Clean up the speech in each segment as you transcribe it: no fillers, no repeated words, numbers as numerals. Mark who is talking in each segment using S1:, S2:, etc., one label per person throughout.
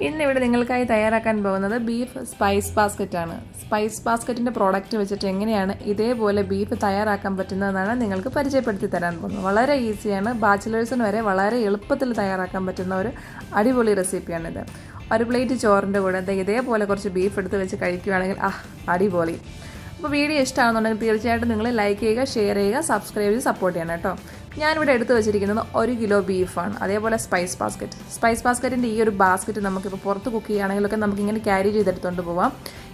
S1: ഇന്നിവിടെ നിങ്ങൾക്കായി തയ്യാറാക്കാൻ പോകുന്നത് ബീഫ് സ്പൈസ് ബാസ്ക്കറ്റ് ആണ്. സ്പൈസ് ബാസ്ക്കറ്റിന്റെ പ്രോഡക്റ്റ് വെച്ചിട്ട് എങ്ങനെയാണ് ഇതേപോലെ ബീഫ് തയ്യാറാക്കാൻ പറ്റുന്നതെന്നാണ് നിങ്ങൾക്ക് പരിചയപ്പെടുത്തി തരാൻ പോകുന്നത്. വളരെ ഈസിയാണ്, ബാച്ചിലേഴ്സിന് വരെ വളരെ എളുപ്പത്തിൽ തയ്യാറാക്കാൻ പറ്റുന്ന ഒരു അടിപൊളി റെസിപ്പിയാണിത്. ഒരു പ്ലേറ്റ് ചോറിൻ്റെ കൂടെ ഇതേപോലെ കുറച്ച് ബീഫ് എടുത്ത് വെച്ച് കഴിക്കുകയാണെങ്കിൽ അടിപൊളി. അപ്പോൾ വീഡിയോ ഇഷ്ടമാണെന്നുണ്ടെങ്കിൽ തീർച്ചയായിട്ടും നിങ്ങൾ ലൈക്ക് ചെയ്യുക, ഷെയർ ചെയ്യുക, സബ്സ്ക്രൈബ് ചെയ്ത് സപ്പോർട്ട് ചെയ്യണം കേട്ടോ. ഞാനിവിടെ എടുത്ത് വെച്ചിരിക്കുന്നത് 1 കിലോ ബീഫാണ്. അതേപോലെ സ്പൈസ് ബാസ്ക്കറ്റിൻ്റെ ഈ ഒരു ബാസ്ക്കറ്റ് നമുക്കിപ്പോൾ പുറത്ത് കുക്ക് ചെയ്യുകയാണെങ്കിലൊക്കെ നമുക്കിങ്ങനെ ക്യാരി ചെയ്തെടുത്തുകൊണ്ട് പോവാം.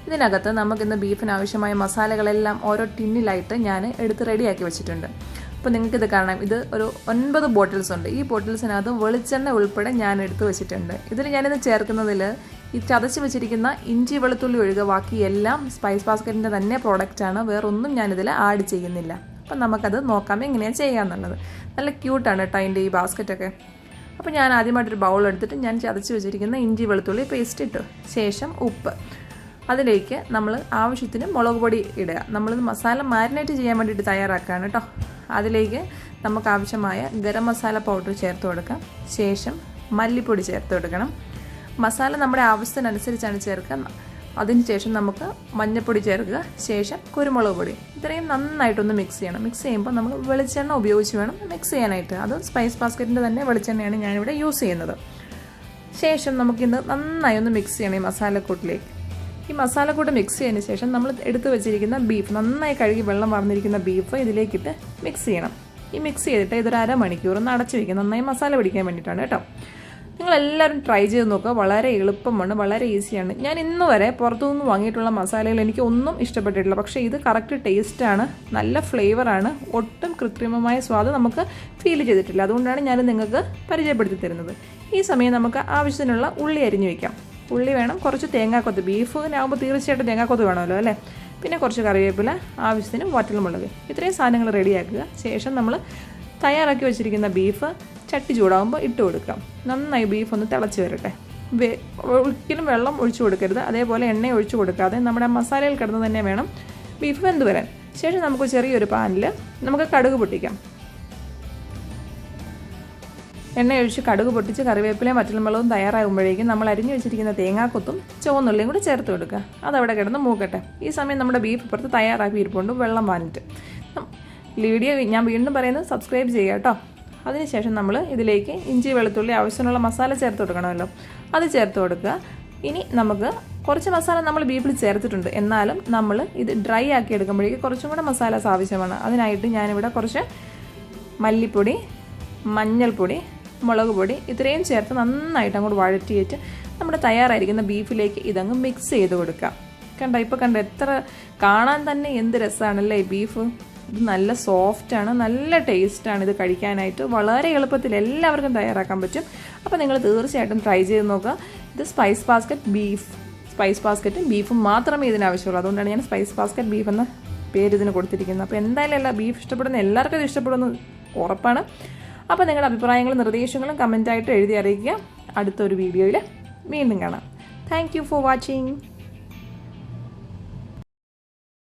S1: ഇതിനകത്ത് നമുക്കിന്ന് ബീഫിന് ആവശ്യമായ മസാലകളെല്ലാം ഓരോ ടിന്നിലായിട്ട് ഞാൻ എടുത്ത് റെഡിയാക്കി വെച്ചിട്ടുണ്ട്. അപ്പോൾ നിങ്ങൾക്കിത് കാണാം, ഇത് ഒരു 9 ബോട്ടിൽസ് ഉണ്ട്. ഈ ബോട്ടിൽസിനകത്ത് വെളിച്ചെണ്ണ ഉൾപ്പെടെ ഞാൻ എടുത്ത് വെച്ചിട്ടുണ്ട്. ഇതിൽ ഞാനിത് ചേർക്കുന്നതിൽ ഈ ചതച്ച് വെച്ചിരിക്കുന്ന ഇഞ്ചി വെളുത്തുള്ളി ഒഴികെ ബാക്കി എല്ലാം സ്പൈസ് ബാസ്ക്കറ്റിൻ്റെ തന്നെ പ്രോഡക്റ്റാണ്. വേറൊന്നും ഞാനിതിൽ ആഡ് ചെയ്യുന്നില്ല. അപ്പം നമുക്കത് നോക്കാം എങ്ങനെയാണ് ചെയ്യാമെന്നുള്ളത്. നല്ല ക്യൂട്ടാണ് കേട്ടോ അതിൻ്റെ ഈ ബാസ്ക്കറ്റൊക്കെ. അപ്പോൾ ഞാൻ ആദ്യമായിട്ടൊരു ബൗൾ എടുത്തിട്ട് ഞാൻ ചതച്ച് വെച്ചിരിക്കുന്ന ഇഞ്ചി വെളുത്തുള്ളി പേസ്റ്റ് ഇട്ടു. ശേഷം ഉപ്പ്, അതിലേക്ക് നമ്മൾ ആവശ്യത്തിന് മുളക് പൊടി ഇടുക. നമ്മളിത് മസാല മാരിനേറ്റ് ചെയ്യാൻ വേണ്ടിയിട്ട് തയ്യാറാക്കുകയാണ് കേട്ടോ. അതിലേക്ക് നമുക്ക് ആവശ്യമായ ഗരം മസാല പൗഡർ ചേർത്ത് കൊടുക്കാം. ശേഷം മല്ലിപ്പൊടി ചേർത്ത് കൊടുക്കണം. മസാല നമ്മുടെ ആവശ്യത്തിനനുസരിച്ചാണ് ചേർക്കുക. അതിനുശേഷം നമുക്ക് മഞ്ഞൾപ്പൊടി ചേർക്കുക. ശേഷം കുരുമുളക് പൊടി. ഇത്രയും നന്നായിട്ടൊന്ന് മിക്സ് ചെയ്യണം. മിക്സ് ചെയ്യുമ്പോൾ നമുക്ക് വെളിച്ചെണ്ണ ഉപയോഗിച്ച് വേണം മിക്സ് ചെയ്യാനായിട്ട്. അത് സ്പൈസ് ബാസ്ക്കറ്റിൻ്റെ തന്നെ വെളിച്ചെണ്ണയാണ് ഞാനിവിടെ യൂസ് ചെയ്യുന്നത്. ശേഷം നമുക്കിന്ന് നന്നായി ഒന്ന് മിക്സ് ചെയ്യണം ഈ മസാലക്കൂട്ടിലേക്ക്. ഈ മസാലക്കൂട്ട് മിക്സ് ചെയ്തതിന് ശേഷം നമ്മൾ എടുത്ത് വെച്ചിരിക്കുന്ന ബീഫ്, നന്നായി കഴുകി വെള്ളം വാർന്നിരിക്കുന്ന ബീഫ് ഇതിലേക്കിട്ട് മിക്സ് ചെയ്യണം. ഈ മിക്സ് ചെയ്തിട്ട് ഇതൊരു അരമണിക്കൂർ ഒന്ന് അടച്ചു വയ്ക്കുക, നന്നായി മസാല പിടിക്കാൻ വേണ്ടിയിട്ടാണ് കേട്ടോ. നിങ്ങളെല്ലാവരും ട്രൈ ചെയ്ത് നോക്കുക. വളരെ എളുപ്പമാണ്, വളരെ ഈസിയാണ്. ഞാൻ ഇന്ന് വരെ പുറത്തുനിന്ന് വാങ്ങിയിട്ടുള്ള മസാലകൾ എനിക്ക് ഒന്നും ഇഷ്ടപ്പെട്ടിട്ടില്ല. പക്ഷേ ഇത് കറക്റ്റ് ടേസ്റ്റാണ്, നല്ല ഫ്ലേവറാണ്, ഒട്ടും കൃത്രിമമായ സ്വാദ് നമുക്ക് ഫീൽ ചെയ്തിട്ടില്ല. അതുകൊണ്ടാണ് ഞാൻ നിങ്ങൾക്ക് പരിചയപ്പെടുത്തി തരുന്നത്. ഈ സമയം നമുക്ക് ആവശ്യത്തിനുള്ള ഉള്ളി അരിഞ്ഞു വയ്ക്കാം. ഉള്ളി വേണം, കുറച്ച് തേങ്ങാക്കൊത്ത്, ബീഫിനാകുമ്പോൾ തീർച്ചയായിട്ടും തേങ്ങാക്കൊത്ത് വേണമല്ലോ അല്ലേ. പിന്നെ കുറച്ച് കറിവേപ്പില, ആവശ്യത്തിന് വറ്റൽമുളക്. ഇത്രയും സാധനങ്ങൾ റെഡിയാക്കുക. ശേഷം നമ്മൾ തയ്യാറാക്കി വെച്ചിരിക്കുന്ന ബീഫ് ചട്ടി ചൂടാകുമ്പോൾ ഇട്ട് കൊടുക്കാം. നന്നായി ബീഫ് ഒന്ന് തിളച്ച് വരട്ടെ. ഒരിക്കലും വെള്ളം ഒഴിച്ചു കൊടുക്കരുത്. അതേപോലെ എണ്ണ ഒഴിച്ചു കൊടുക്കാതെ നമ്മുടെ മസാലയിൽ കിടന്ന് തന്നെ വേണം ബീഫ് വെന്ത് വരാൻ. ശേഷം നമുക്ക് ചെറിയൊരു പാനിൽ നമുക്ക് കടുക് പൊട്ടിക്കാം. എണ്ണ ഒഴിച്ച് കടുക് പൊട്ടിച്ച് കറിവേപ്പിലയും വറ്റൽമുളകും തയ്യാറാകുമ്പോഴേക്കും നമ്മൾ അരിഞ്ഞു വെച്ചിരിക്കുന്ന തേങ്ങാക്കൊത്തും ചുവന്നുള്ളിയും കൂടി ചേർത്ത് കൊടുക്കുക. അതവിടെ കിടന്ന് മൂക്കട്ടെ. ഈ സമയം നമ്മുടെ ബീഫ് പുറത്ത് തയ്യാറാക്കി ഇരിപ്പുണ്ട്, വെള്ളം വാനിട്ട്. വീഡിയോ ഞാൻ വീണ്ടും പറയുന്നത് സബ്സ്ക്രൈബ് ചെയ്യുക കേട്ടോ. അതിനുശേഷം നമ്മൾ ഇതിലേക്ക് ഇഞ്ചി വെളുത്തുള്ളി ആവശ്യത്തിനുള്ള മസാല ചേർത്ത് കൊടുക്കണമല്ലോ, അത് ചേർത്ത് കൊടുക്കുക. ഇനി നമുക്ക് കുറച്ച് മസാല നമ്മൾ ബീഫിൽ ചേർത്തിട്ടുണ്ട്, എന്നാലും നമ്മൾ ഇത് ഡ്രൈ ആക്കി എടുക്കുമ്പോഴേക്കും കുറച്ചും കൂടെ മസാലാസ് ആവശ്യമാണ്. അതിനായിട്ട് ഞാനിവിടെ കുറച്ച് മല്ലിപ്പൊടി, മഞ്ഞൾപ്പൊടി, മുളക് പൊടി ഇത്രയും ചേർത്ത് നന്നായിട്ട് അങ്ങോട്ട് വഴറ്റിയിട്ട് നമ്മുടെ തയ്യാറായിരിക്കുന്ന ബീഫിലേക്ക് ഇതങ്ങ് മിക്സ് ചെയ്ത് കൊടുക്കാം. ഇപ്പോൾ എത്ര കാണാൻ തന്നെ എന്ത് രസമാണല്ലേ ഈ ബീഫ്. ഇത് നല്ല സോഫ്റ്റാണ്, നല്ല ടേസ്റ്റാണ് ഇത് കഴിക്കാനായിട്ട്. വളരെ എളുപ്പത്തിൽ എല്ലാവർക്കും തയ്യാറാക്കാൻ പറ്റും. അപ്പോൾ നിങ്ങൾ തീർച്ചയായിട്ടും ട്രൈ ചെയ്ത് നോക്കുക. ഇത് സ്പൈസ് ബാസ്ക്കറ്റും ബീഫും മാത്രമേ ഇതിനാവശ്യമുള്ളൂ. അതുകൊണ്ടാണ് ഞാൻ സ്പൈസ് ബാസ്ക്കറ്റ് ബീഫ് എന്ന പേര് ഇതിന് കൊടുത്തിരിക്കുന്നത്. അപ്പോൾ എന്തായാലും ബീഫ് ഇഷ്ടപ്പെടുന്ന എല്ലാവർക്കും ഇത് ഇഷ്ടപ്പെടുന്ന ഉറപ്പാണ്. അപ്പോൾ നിങ്ങളുടെ അഭിപ്രായങ്ങളും നിർദ്ദേശങ്ങളും കമൻറ്റായിട്ട് എഴുതി അറിയിക്കുക. അടുത്തൊരു വീഡിയോയിൽ വീണ്ടും കാണാം. Thank you for watching.